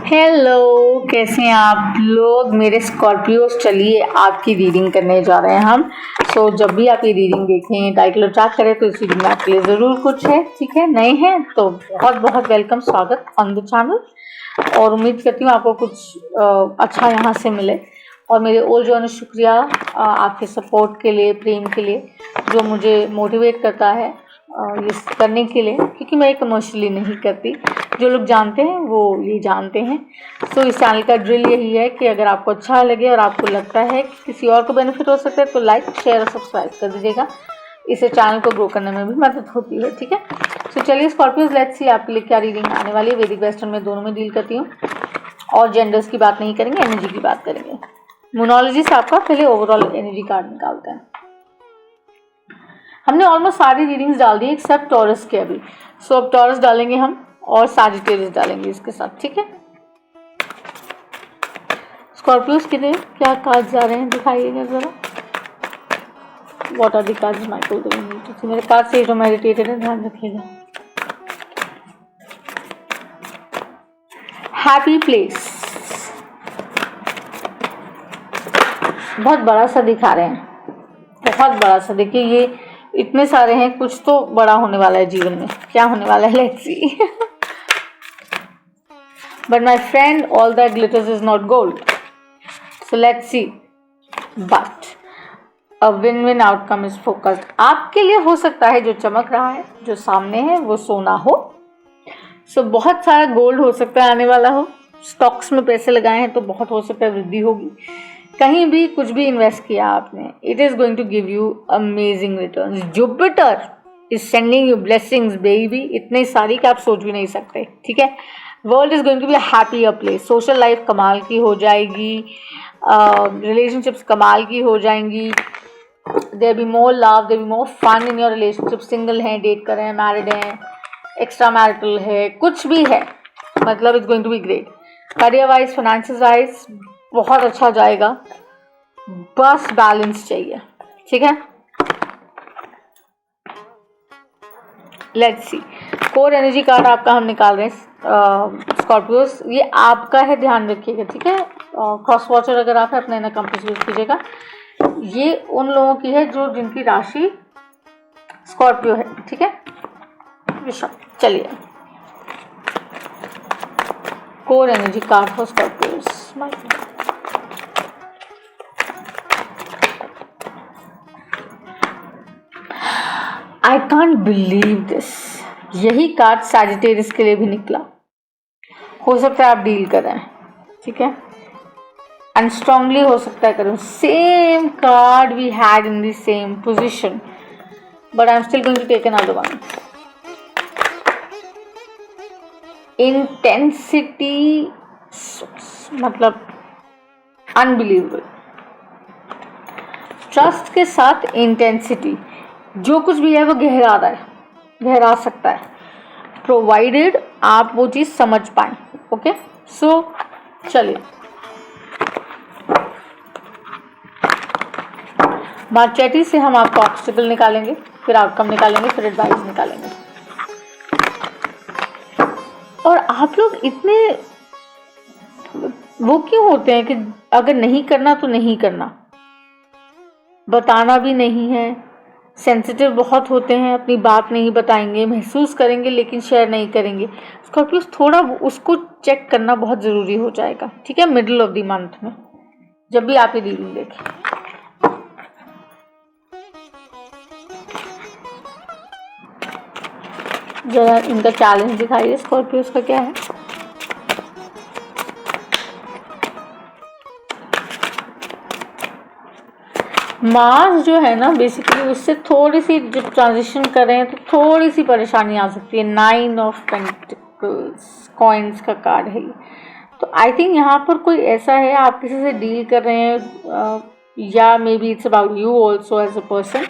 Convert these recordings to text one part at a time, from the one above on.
Hello, कैसे हैं आप लोग मेरे स्कॉर्पियोस। चलिए आपकी रीडिंग करने जा रहे हैं हम। जब भी आप ये रीडिंग देखें, टाइटल अट्रैक्ट करें तो इस रीडिंग में आपके लिए ज़रूर कुछ है। ठीक है, नए हैं तो बहुत बहुत वेलकम, स्वागत ऑन द चैनल। और उम्मीद करती हूँ आपको कुछ अच्छा यहाँ से मिले। और मेरे ओर जो है शुक्रिया आपके सपोर्ट के लिए, प्रेम के लिए, जो मुझे मोटिवेट करता है ये करने के लिए, क्योंकि मैं कमर्शियली नहीं करती। जो लोग जानते हैं वो ये जानते हैं। इस चैनल का ड्रिल यही है कि अगर आपको अच्छा लगे और आपको लगता है कि किसी और को बेनिफिट हो सकता है तो लाइक, शेयर और सब्सक्राइब कर दीजिएगा। इससे चैनल को ग्रो करने में भी मदद होती है। ठीक है, चलिए स्कॉर्पियोज, लेट्स सी आपके लिए क्या रीडिंग आने वाली है। वैदिक वेस्टर्न में दोनों में डील करती हूँ और जेंडर्स की बात नहीं करेंगे, एनर्जी की बात करेंगे। मोनोलॉजी से आपका पहले ओवरऑल एनर्जी कार्ड निकालते हैं। हमने ऑलमोस्ट सारी रीडिंग्स डाल दी एक्सेप्ट टॉरस के अभी। अब टॉरस डालेंगे हम और सैजिटेरियस डालेंगे इसके साथ। ठीक है, स्कॉर्पियोस के लिए क्या कार्ड्स आ रहे हैं दिखाइएगा जरा। What are the cards Michael doing? मेरे कार्ड से जो मेडिटेटेड है, ध्यान रखिएगा। हैप्पी प्लेस बहुत बड़ा सा दिखा रहे हैं, बहुत बड़ा सा। देखिए ये इतने सारे हैं, कुछ तो बड़ा होने वाला है जीवन में। क्या होने वाला है, let's C. But my friend, all that glitters is not gold. So let's see. But a win-win outcome is focused. आपके लिए हो सकता है जो चमक रहा है, जो सामने है, वो सोना हो। बहुत सारा गोल्ड हो सकता है आने वाला हो। स्टॉक्स में पैसे लगाए हैं तो बहुत हो सकता है वृद्धि होगी। कहीं भी कुछ भी इन्वेस्ट किया आपने, it is going to give you amazing returns. Jupiter is sending you blessings, baby. इतने सारी कि आप सोच भी नहीं सकते। ठीक है, world is going to be a happier place. Social life कमाल की हो जाएगी, रिलेशनशिप्स कमाल की हो जाएंगी। There be more love, there be more fun in your relationship. Single हैं, डेट कर रहे हैं, मैरिड हैं, एक्स्ट्रा मैरिटल है, कुछ भी है, मतलब it's going to be great. Career wise, financial wise बहुत अच्छा जाएगा, बस बैलेंस चाहिए। ठीक है, let's see. Core energy card आपका हम निकाल रहे हैं स्कॉर्पियोस। ये आपका है, ध्यान रखिएगा। ठीक है, क्रॉस वॉचर अगर आप है अपने ना कंपास यूज कीजिएगा। ये उन लोगों की है जो जिनकी राशि स्कॉर्पियो है। ठीक है, चलिए core energy card for Scorpios. I can't believe this. यही कार्ड सैजिटेरियस के लिए भी निकला। हो सकता है आप डील कर रहे हैं। ठीक है, एंड स्ट्रांगली हो सकता है करूँ। Same card we had in the same position, but I am still going to take another one. Intensity मतलब अनबिलीवेबल। ट्रस्ट के साथ इंटेंसिटी, जो कुछ भी है वो गहरा रहा है, गहरा सकता है, प्रोवाइडेड आप वो चीज समझ पाए। ओके, चलिए मार्चेटी से हम आपका ऑब्स्टिकल निकालेंगे, फिर आउटकम निकालेंगे, फिर एडवाइस निकालेंगे। और आप लोग इतने वो क्यों होते हैं कि अगर नहीं करना तो नहीं करना, बताना भी नहीं है, सेंसिटिव बहुत होते हैं, अपनी बात नहीं बताएंगे, महसूस करेंगे लेकिन शेयर नहीं करेंगे। स्कॉर्पियो थोड़ा उसको चेक करना बहुत ज़रूरी हो जाएगा। ठीक है, मिडिल ऑफ द मंथ में जब भी आप ये रीडिंग देखें। जरा इनका चैलेंज दिखाइए, स्कॉर्पियोस का क्या है। मार्स जो है ना, बेसिकली उससे थोड़ी सी जब ट्रांजिशन करें तो थोड़ी सी परेशानी आ सकती है। 9 ऑफ पेंटिकल्स कॉइन्स का कार्ड है ये। तो आई थिंक यहाँ पर कोई ऐसा है, आप किसी से डील कर रहे हैं, या may be it's about you also as a person.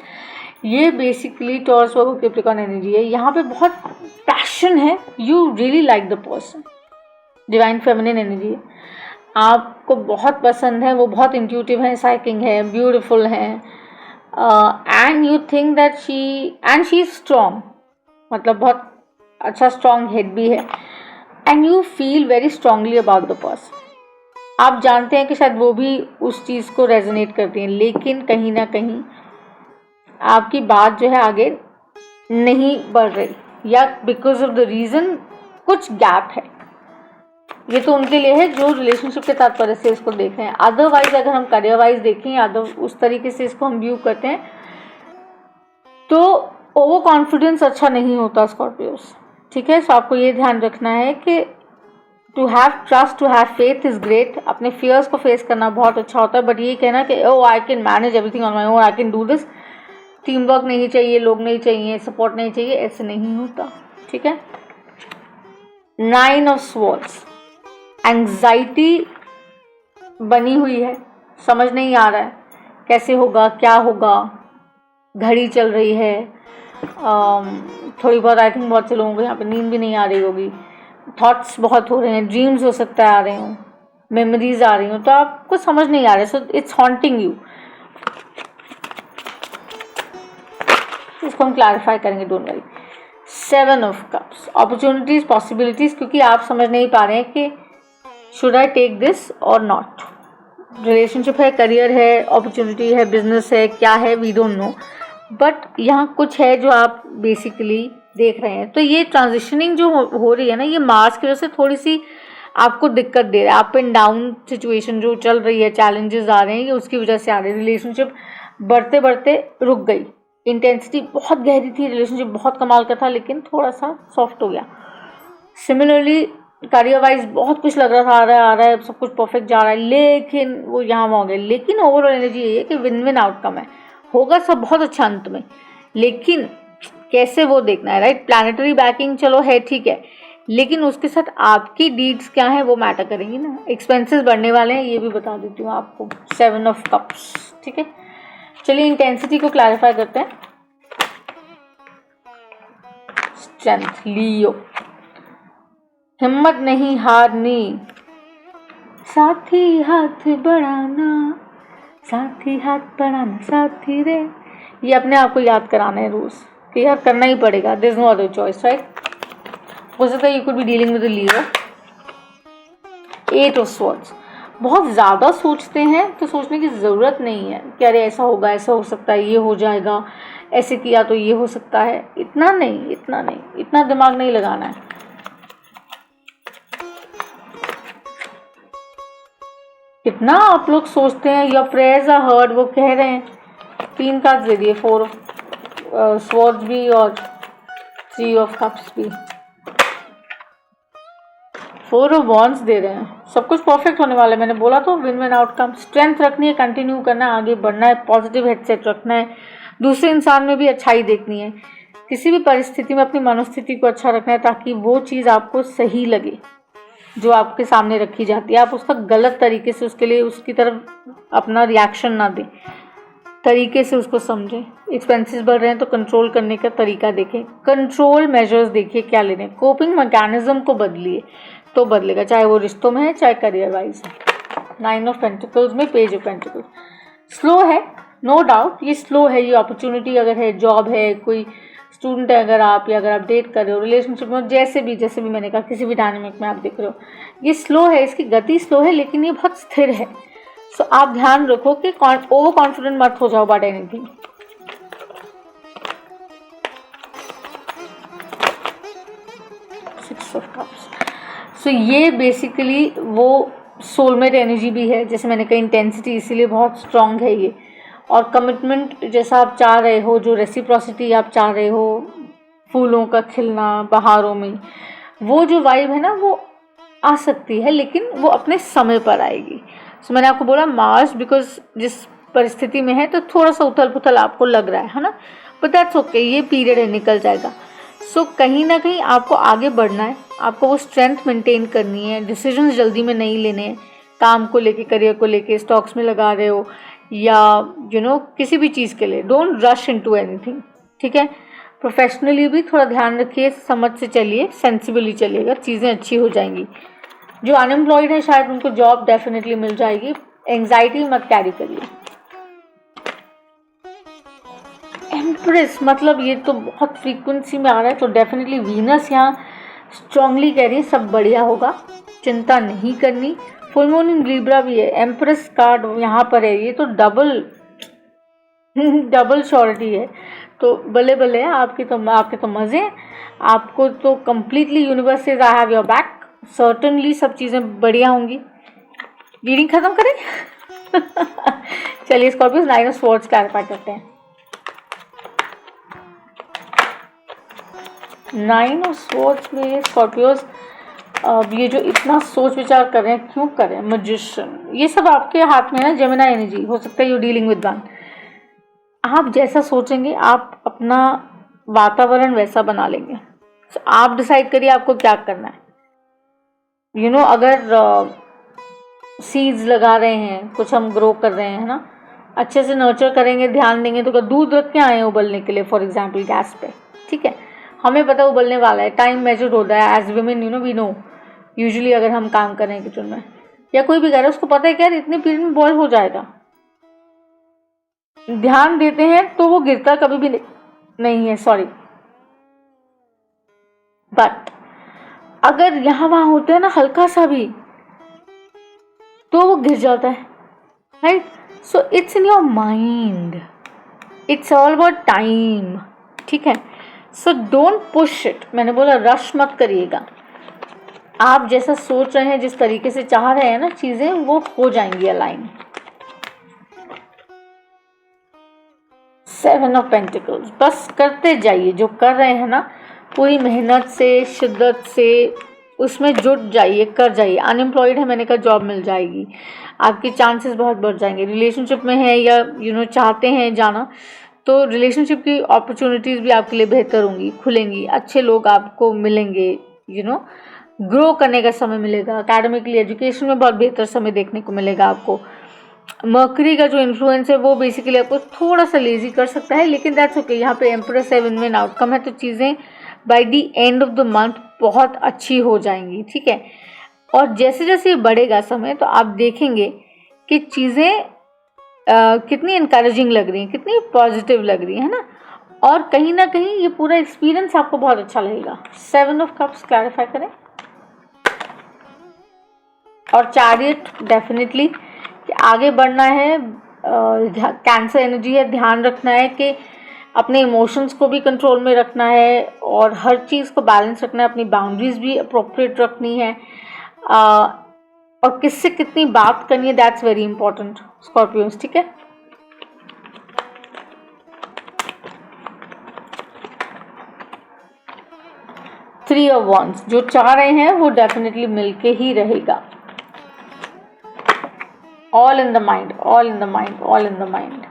ये basically Taurus Virgo Capricorn energy है। यहाँ पे बहुत पैशन है, you really like the person. Divine feminine energy है, आपको बहुत पसंद है, वो बहुत इंट्यूटिव है, साइकिंग है, ब्यूटीफुल है, and you think that she is strong, मतलब बहुत अच्छा स्ट्रॉन्ग हेड भी है। And you feel very strongly about the person. आप जानते हैं कि शायद वो भी उस चीज़ को रेजोनेट करती हैं, लेकिन कहीं ना कहीं आपकी बात जो है आगे नहीं बढ़ रही, या बिकॉज ऑफ द रीज़न कुछ गैप है। ये तो उनके लिए है जो रिलेशनशिप के तात्पर्य से इसको देख रहे हैं। अदरवाइज अगर हम करियर वाइज देखें या उस तरीके से इसको हम व्यू करते हैं तो ओवर कॉन्फिडेंस अच्छा नहीं होता स्कॉर्पियोस, ठीक है। सो आपको ये ध्यान रखना है कि to have trust, to have faith is great. अपने फियर्स को फेस करना बहुत अच्छा होता है, बट ये कहना कि oh I can manage everything on my own, I can do this, team work नहीं चाहिए, लोग नहीं चाहिए, सपोर्ट नहीं चाहिए, ऐसे नहीं होता, ठीक है। 9 ऑफ स्वॉर्ड्स, एंग्जाइटी बनी हुई है, समझ नहीं आ रहा है कैसे होगा, क्या होगा, घड़ी चल रही है, थोड़ी बहुत आई थिंक बहुत से लोगों को यहाँ पे नींद भी नहीं आ रही होगी, थॉट्स बहुत हो रहे हैं, ड्रीम्स हो सकता है आ रहे हों, मेमोरीज आ रही हो, तो आपको समझ नहीं आ रहा है। So it's haunting you. इसको हम क्लैरिफाई करेंगे, don't worry. 7 of cups, opportunities, possibilities, क्योंकि आप समझ नहीं पा रहे हैं कि शुड आई टेक दिस और नॉट। रिलेशनशिप है, करियर है, अपॉर्चुनिटी है, बिजनेस है, क्या है, वी डोंट नो, बट यहाँ कुछ है जो आप बेसिकली देख रहे हैं। तो ये ट्रांजिशनिंग जो हो रही है ना, ये मार्स की वजह से थोड़ी सी आपको दिक्कत दे रहा है। अप एंड डाउन सिचुएशन जो चल रही है, चैलेंजेस आ रहे हैं, ये उसकी वजह से आ रहे हैं। रिलेशनशिप बढ़ते बढ़ते रुक गई, इंटेंसिटी बहुत गहरी थी, रिलेशनशिप बहुत कमाल का था, लेकिन थोड़ा सा सॉफ्ट हो गया। सिमिलरली करियर वाइज बहुत कुछ लग रहा था, आ रहा है, सब कुछ परफेक्ट जा रहा है, लेकिन वो यहाँ हो गया। लेकिन ओवरऑल एनर्जी यही है कि विन विन आउटकम है, होगा सब बहुत अच्छा अंत में, लेकिन कैसे वो देखना है, राइट। प्लानिटरी बैकिंग चलो है, ठीक है, लेकिन उसके साथ आपकी डीड्स क्या है वो मैटर करेंगी ना। एक्सपेंसेस बढ़ने वाले हैं, ये भी बता देती हूँ आपको। 7 ऑफ कप्स, ठीक है। चलिए इंटेंसिटी को क्लैरिफाई करते हैं। स्ट्रेंथ, लियो, हिम्मत नहीं हारनी, साथी हाथ बढ़ाना, साथी हाथ बढ़ाना, साथी रे, ये अपने आप को याद कराना है रोज कि यार करना ही पड़ेगा, there is no other choice, right. हो सकता है you could be dealing with the leader. 8 of swords, बहुत ज़्यादा सोचते हैं तो सोचने की ज़रूरत नहीं है कि अरे ऐसा होगा, ऐसा हो सकता है, ये हो जाएगा, ऐसे किया तो ये हो सकता है, इतना नहीं, इतना दिमाग नहीं लगाना है। कितना आप लोग सोचते हैं, योर प्रेयर्स आर हर्ड, वो कह रहे हैं। 3 कार्ड्स दे दिए, 4 ऑफ स्वॉर्ड्स भी और 3 ऑफ कप्स भी, 4 ऑफ वॉन्ड्स दे रहे हैं। सब कुछ परफेक्ट होने वाला है, मैंने बोला तो विन विन आउटकम। स्ट्रेंथ रखनी है, कंटिन्यू करना है, आगे बढ़ना है, पॉजिटिव हेडसेट रखना है, दूसरे इंसान में भी अच्छाई देखनी है, किसी भी परिस्थिति में अपनी मनोस्थिति को अच्छा रखना है ताकि वो चीज़ आपको सही लगे जो आपके सामने रखी जाती है। आप उसका गलत तरीके से उसके लिए उसकी तरफ अपना रिएक्शन ना दें, तरीके से उसको समझें। एक्सपेंसेस बढ़ रहे हैं तो कंट्रोल करने का तरीका देखें, कंट्रोल मेजर्स देखिए क्या लेने, कोपिंग मैकेनिज्म को बदलिए तो बदलेगा, चाहे वो रिश्तों में है चाहे करियर वाइज है। 9 ऑफ पेंटिकल्स में पेज ऑफ पेंटिकल्स, स्लो है नो डाउट, ये स्लो है। ये अपॉर्चुनिटी अगर है, जॉब है, कोई स्टूडेंट है अगर आप, या अगर आप डेट कर रहे हो, रिलेशनशिप में, जैसे भी मैंने कहा किसी भी डायनामिक में आप देख रहे हो, ये स्लो है, इसकी गति स्लो है, लेकिन ये बहुत स्थिर है। सो आप ध्यान रखो कि ओवर कॉन्फिडेंट मत हो जाओ अबाउट एनीथिंग। सो ये बेसिकली वो सोलमेट एनर्जी भी है, जैसे मैंने कहा इंटेंसिटी इसीलिए बहुत स्ट्रांग है ये, और कमिटमेंट जैसा आप चाह रहे हो, जो रेसिप्रोसिटी आप चाह रहे हो, फूलों का खिलना बहारों में, वो जो वाइब है ना वो आ सकती है, लेकिन वो अपने समय पर आएगी। सो मैंने आपको बोला मार्स बिकॉज जिस परिस्थिति में है तो थोड़ा सा उथल पुथल आपको लग रहा है ना, बट दैट्स ओके, ये पीरियड है, निकल जाएगा। सो कहीं ना कहीं आपको आगे बढ़ना है, आपको वो स्ट्रेंथ मेंटेन करनी है, डिसीजंस जल्दी में नहीं लेने हैं, काम को लेके, करियर को लेके, स्टॉक्स में लगा रहे हो या किसी भी चीज़ के लिए, डोंट रश इनटू एनीथिंग, ठीक है। प्रोफेशनली भी थोड़ा ध्यान रखिए, समझ से चलिए, सेंसिबली चलिएगा, चीज़ें अच्छी हो जाएंगी। जो अनएम्प्लॉयड है शायद उनको जॉब डेफिनेटली मिल जाएगी, एंग्जाइटी मत कैरी करिए। एम्प्रेस मतलब ये तो बहुत फ्रीक्वेंसी में आ रहा है, तो डेफिनेटली वीनस यहाँ स्ट्रांगली कह रही है सब बढ़िया होगा, चिंता नहीं करनी। फुल मून इन लिब्रा भी है, एम्प्रेस कार्ड यहाँ पर है, ये तो डबल श्योरिटी है। तो बल्ले बल्ले आपके तो मज़े हैं, आपको तो कम्प्लीटली यूनिवर्स से I have your back, certainly सब चीज़ें बढ़िया होंगी। रीडिंग खत्म करें चलिए Scorpios nine of swords clarify करते हैं। नाइन ऑफ स्वॉर्ड्स में स्कॉर्पियोस ये जो इतना सोच विचार कर रहे हैं, क्यों कर रहे हैं? मैजिशियन, ये सब आपके हाथ में है ना, जेमिनी एनर्जी, हो सकता है यू डीलिंग विद वन। आप जैसा सोचेंगे आप अपना वातावरण वैसा बना लेंगे। so, आप डिसाइड करिए आपको क्या करना है। अगर सीड्स लगा रहे हैं, कुछ हम ग्रो कर रहे हैं ना, अच्छे से नर्चर करेंगे, ध्यान देंगे, तो दूध रख के आए हैं उबलने के लिए फॉर एग्जाम्पल गैस पे, ठीक है, हमें पता है उबलने वाला है, टाइम मेजर होता है as women, we know usually अगर हम काम कर रहे हैं किचन में या कोई भी कर रहा है, उसको पता है कि यार इतने पीरियड में बॉयल हो जाएगा। ध्यान देते हैं तो वो गिरता कभी भी नहीं है, सॉरी। बट अगर यहाँ वहां होते हैं ना हल्का सा भी, तो वो गिर जाता है, right? So it's in your mind, it's all about time, ठीक है? सो डोंट पुश इट, मैंने बोला रश मत करिएगा। आप जैसा सोच रहे हैं, जिस तरीके से चाह रहे हैं ना चीजें, वो हो जाएंगी अलाइन। सेवन ऑफ पेंटिकल्स, बस करते जाइए जो कर रहे हैं ना, पूरी मेहनत से, शिद्दत से उसमें जुट जाइए, कर जाइए। अनएम्प्लॉयड है, मैंने कहा जॉब मिल जाएगी, आपके चांसेस बहुत बढ़ जाएंगे। रिलेशनशिप में है या चाहते हैं जाना, तो रिलेशनशिप की अपॉर्चुनिटीज़ भी आपके लिए बेहतर होंगी, खुलेंगी, अच्छे लोग आपको मिलेंगे, ग्रो करने का समय मिलेगा। एकेडमिकली एजुकेशन में बहुत बेहतर समय देखने को मिलेगा आपको। मर्करी का जो इन्फ्लुएंस है वो बेसिकली आपको थोड़ा सा लेजी कर सकता है, लेकिन दैट्स ओके। यहाँ पे एम्प्रेस है, विन विन आउटकम है, तो चीज़ें by the end of the month बहुत अच्छी हो जाएंगी, ठीक है? और जैसे जैसे बढ़ेगा समय, तो आप देखेंगे कि चीज़ें कितनी इनकरेजिंग लग रही हैं, कितनी पॉजिटिव लग रही है ना, और कहीं ना कहीं ये पूरा एक्सपीरियंस आपको बहुत अच्छा लगेगा। सेवन ऑफ कप्स क्लैरिफाई करें। और चैरियट डेफिनेटली कि आगे बढ़ना है, कैंसर एनर्जी है, ध्यान रखना है कि अपने इमोशंस को भी कंट्रोल में रखना है और हर चीज़ को बैलेंस रखना है, अपनी बाउंड्रीज भी अप्रोप्रिएट रखनी है, और किससे कितनी बात करनी है, दैट्स वेरी इंपॉर्टेंट स्कॉर्पियोस, ठीक है? थ्री ऑफ वॉन्ड्स, जो चाह रहे हैं वो डेफिनेटली मिलके ही रहेगा। All in the mind, all in the mind, all in the mind.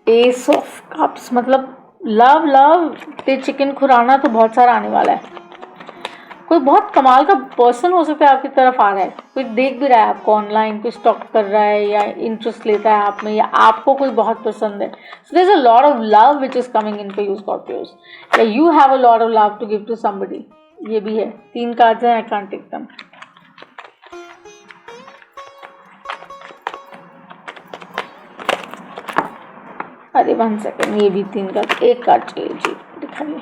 S of cups, मतलब लव लव पे चिकन खुराना तो बहुत सारा आने वाला है। कोई बहुत कमाल का पर्सन हो सकता है आपकी तरफ आ रहा है, कोई देख भी रहा है आपको ऑनलाइन, कोई स्टॉक कर रहा है या इंटरेस्ट लेता है आप में, या आपको कोई बहुत पसंद है। So there is a lot of love which is coming in for you Scorpios, या you have a lot of love to give to somebody. ये भी है, 3 कार्ड्स हैं, आई कांट टेक देम। अरे 1 सेकेंड, ये भी 3 कार्ड, एक card चाहिए जी, दिखाइए।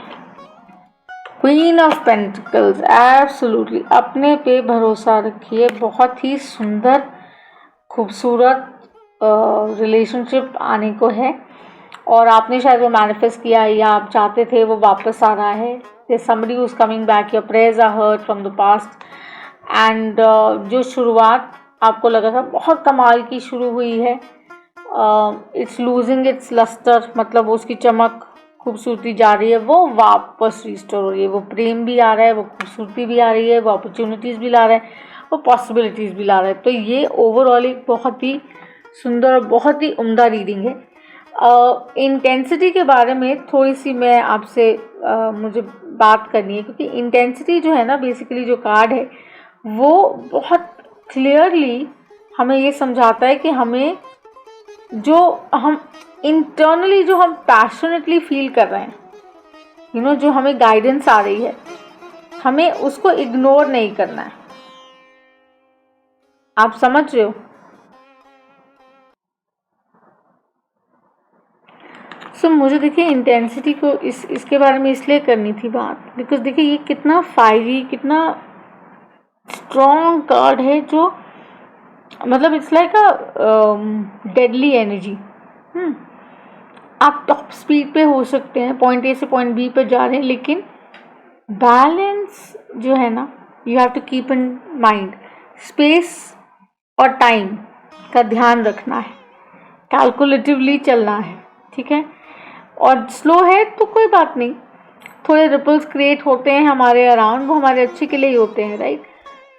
क्वीन ऑफ पेंटिकल्स, एब्सोल्युटली अपने पे भरोसा रखिए, बहुत ही सुंदर खूबसूरत रिलेशनशिप आने को है, और आपने शायद वो मैनिफेस्ट किया या आप चाहते थे, वो वापस आ रहा है। somebody who's coming back, your prayers are heard from the past, and जो शुरुआत आपको लगा था बहुत कमाल की शुरू हुई है, इट्स लूजिंग इट्स लस्टर, मतलब उसकी चमक, खूबसूरती जा रही है, वो वापस रिस्टोर हो रही है। वो प्रेम भी आ रहा है, वो खूबसूरती भी आ रही है, वो अपॉर्चुनिटीज़ भी ला रहा है, वो पॉसिबिलिटीज़ भी ला रहा है। तो ये ओवरऑल एक बहुत ही सुंदर और बहुत ही उम्दा रीडिंग है। इंटेंसिटी के बारे में थोड़ी सी मैं आपसे मुझे बात करनी है, क्योंकि इंटेंसिटी जो है ना, बेसिकली जो कार्ड है वो बहुत क्लियरली हमें ये समझाता है कि हमें जो हम इंटरनली जो हम पैशनेटली फील कर रहे हैं, जो हमें गाइडेंस आ रही है, हमें उसको इग्नोर नहीं करना है। आप समझ रहे हो? मुझे देखिए इंटेंसिटी को इसके बारे में इसलिए करनी थी बात, बिकॉज देखिए ये कितना फायरी, कितना स्ट्रॉन्ग कार्ड है, जो मतलब it's like a deadly energy. आप टॉप स्पीड पे हो सकते हैं, पॉइंट ए से पॉइंट बी पे जा रहे हैं, लेकिन बैलेंस जो है ना, you have to keep in mind. Space और टाइम का ध्यान रखना है, कैलकुलेटिवली चलना है, ठीक है। और स्लो है तो कोई बात नहीं, थोड़े रिपल्स क्रिएट होते हैं हमारे अराउंड, वो हमारे अच्छे के लिए ही होते हैं, राइट।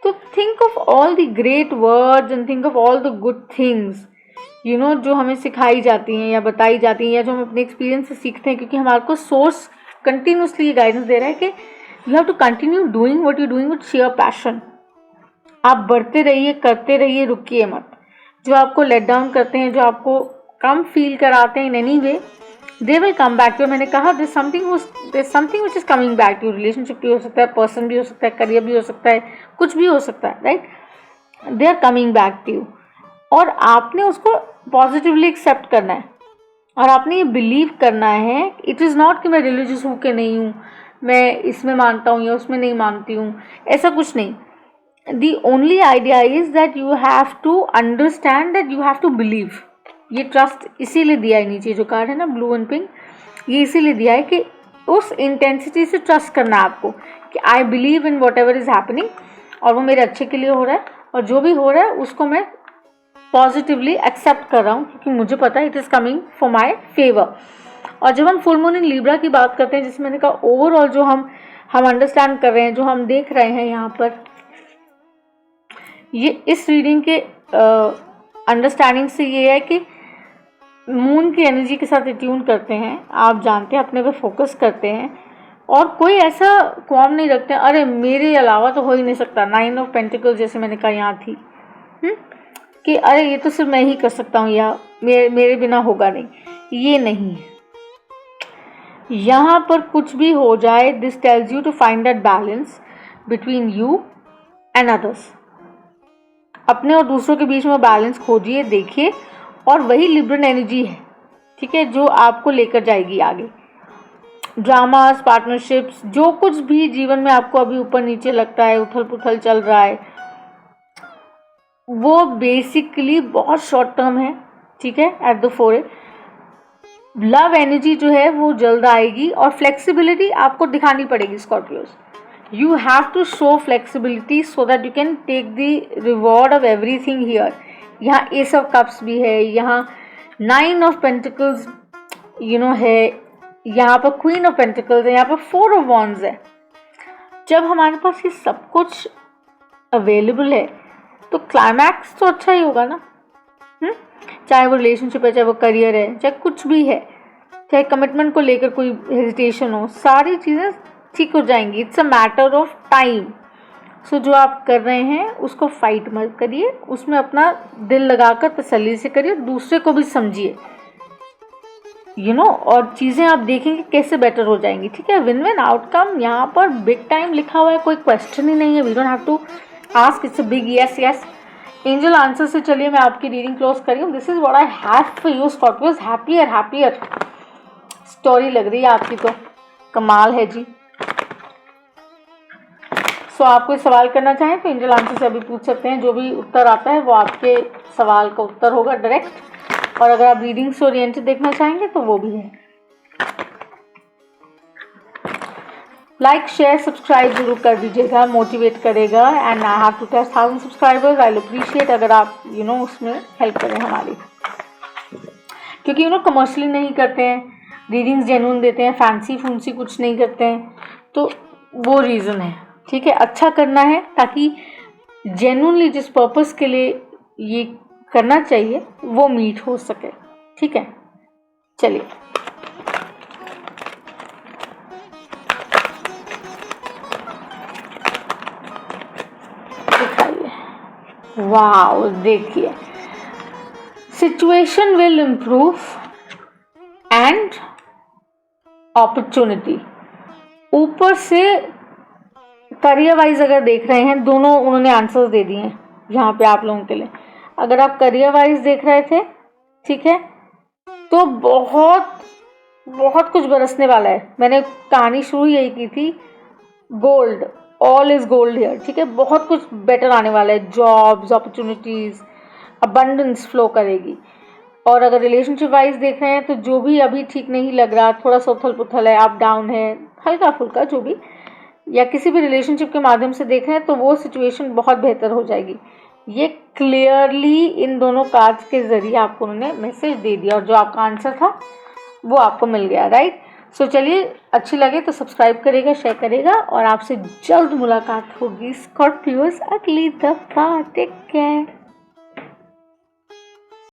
तो think of all the great words and think of all the good things, you know, जो हमें सिखाई जाती हैं या बताई जाती हैं या जो हम अपने एक्सपीरियंस से सीखते हैं, क्योंकि हमारे को सोर्स कंटिन्यूसली ये गाइडेंस दे रहा है कि you have to continue doing what you doing with sheer passion. आप बढ़ते रहिए, करते रहिए, रुकिए मत। जो आपको लेट डाउन करते हैं, जो आपको कम फील कराते हैं in any way, they will come back too. मैंने कहा there something which is coming back too. Relationship भी हो सकता है, पर्सन भी हो सकता है, करियर भी हो सकता है, कुछ भी हो सकता है, right. They are coming back to you, और आपने उसको पॉजिटिवली एक्सेप्ट करना है, और आपने ये बिलीव करना है। इट इज़ नॉट कि मैं रिलीजियस हूँ कि नहीं हूँ, मैं इसमें मानता हूँ या उसमें नहीं मानती हूँ, ऐसा कुछ नहीं। The only idea is that you have to understand that you have to believe। ये ट्रस्ट इसीलिए दिया है नीचे जो कार्ड है ना, ब्लू एंड पिंक, ये इसीलिए दिया है कि उस इंटेंसिटी से ट्रस्ट करना है आपको, कि I believe in what ever is happening, और वो मेरे अच्छे के लिए हो रहा है, और जो भी हो रहा है उसको मैं पॉजिटिवली एक्सेप्ट कर रहा हूँ, क्योंकि मुझे पता है it is coming for my favour. और जब हम फुल मून इन लिब्रा की बात करते हैं, जिसमें मैंने कहा ओवरऑल जो हम अंडरस्टैंड कर रहे हैं, जो हम देख रहे हैं यहाँ पर, ये इस रीडिंग के अंडरस्टैंडिंग से ये है कि मून की एनर्जी के साथ ट्यून करते हैं, आप जानते हैं, अपने पे फोकस करते हैं, और कोई ऐसा क्वाम नहीं रखते हैं अरे मेरे अलावा तो हो ही नहीं सकता। 9 ऑफ पेंटिकल्स जैसे मैंने कहा यहाँ थी, कि अरे ये तो सिर्फ मैं ही कर सकता हूँ, या मेरे बिना होगा नहीं, ये नहीं है। यहाँ पर कुछ भी हो जाए, this tells you to find that balance between you and others. अपने और दूसरों के बीच में बैलेंस खोजिए, देखिए, और वही लिब्रन एनर्जी है, ठीक है, जो आपको लेकर जाएगी आगे। ड्रामास, पार्टनरशिप्स, जो कुछ भी जीवन में आपको अभी ऊपर नीचे लगता है, उथल पुथल चल रहा है, वो बेसिकली बहुत शॉर्ट टर्म है, ठीक है, at the four. Love energy जो है वो जल्द आएगी, और फ्लेक्सिबिलिटी आपको दिखानी पड़ेगी Scorpios. You have to show flexibility so that you can take the reward of everything here। यहाँ Ace of Cups भी है, यहाँ 9 of Pentacles है, यहाँ पर Queen of Pentacles है, यहाँ पर 4 of Wands है। जब हमारे पास ये सब कुछ अवेलेबल है तो क्लाइमैक्स तो अच्छा ही होगा ना। चाहे वो रिलेशनशिप है, चाहे वो करियर है, चाहे कुछ भी है, चाहे कमिटमेंट को लेकर कोई हेजिटेशन हो, सारी चीज़ें ठीक हो जाएंगी। It's a matter of time. So जो आप कर रहे हैं उसको फाइट मत करिए, उसमें अपना दिल लगाकर तसल्ली से करिए, दूसरे को भी समझिए, और चीज़ें आप देखेंगे कैसे बेटर हो जाएंगी, ठीक है। विन विन आउटकम यहाँ पर बिग टाइम लिखा हुआ है, कोई क्वेश्चन ही नहीं है। We don't have to ask, it's a big yes yes. Angel answer से चलिए मैं आपकी रीडिंग क्लोज करी हूँ। This is what I have for you Scorpios. Happier story लग रही है आपकी, तो कमाल है जी। सो आप कोई सवाल करना चाहें तो एंजल आंसर से अभी पूछ सकते हैं। जो भी उत्तर आता है वो आपके सवाल का उत्तर होगा डायरेक्ट, और अगर आप रीडिंग से ओरिएंटेड देखना चाहेंगे तो वो भी है। लाइक शेयर सब्सक्राइब जरूर कर दीजिएगा, मोटिवेट करेगा। And I have to test 1000 subscribers. I will appreciate अगर आप उसमें हेल्प करें हमारी, क्योंकि कमर्शियली नहीं करते हैं, रीडिंग्स जेन्युइन देते हैं, फैंसी फूंसी कुछ नहीं करते हैं, तो वो रीज़न है, ठीक है। अच्छा करना है ताकि जेन्युइनली जिस पर्पस के लिए ये करना चाहिए वो मीट हो सके, ठीक है। चलिए दिखाइए। वाओ, देखिए, situation will improve and opportunity. ऊपर से करियर वाइज अगर देख रहे हैं, दोनों उन्होंने आंसर्स दे दिए हैं यहाँ पे आप लोगों के लिए। अगर आप करियर वाइज देख रहे थे, ठीक है, तो बहुत बहुत कुछ बरसने वाला है। मैंने कहानी शुरू यही की थी, gold, all is gold here, ठीक है। बहुत कुछ बेटर आने वाला है, जॉब्स, अपॉर्चुनिटीज, अबंडेंस फ्लो करेगी। और अगर रिलेशनशिप वाइज देख रहे हैं तो जो भी अभी ठीक नहीं लग रहा, थोड़ा सा उथल पुथल है, अप डाउन है, हल्का फुल्का जो भी, या किसी भी रिलेशनशिप के माध्यम से देख रहे हैं तो वो सिचुएशन बहुत बेहतर हो जाएगी। ये क्लियरली इन दोनों कार्ड्स के जरिए आपको उन्होंने मैसेज दे दिया, और जो आपका आंसर था वो आपको मिल गया, राइट। सो चलिए, अच्छी लगे तो सब्सक्राइब करेगा, शेयर करेगा, और आपसे जल्द मुलाकात होगी स्कॉर्पियोस अगली दफा। Take care.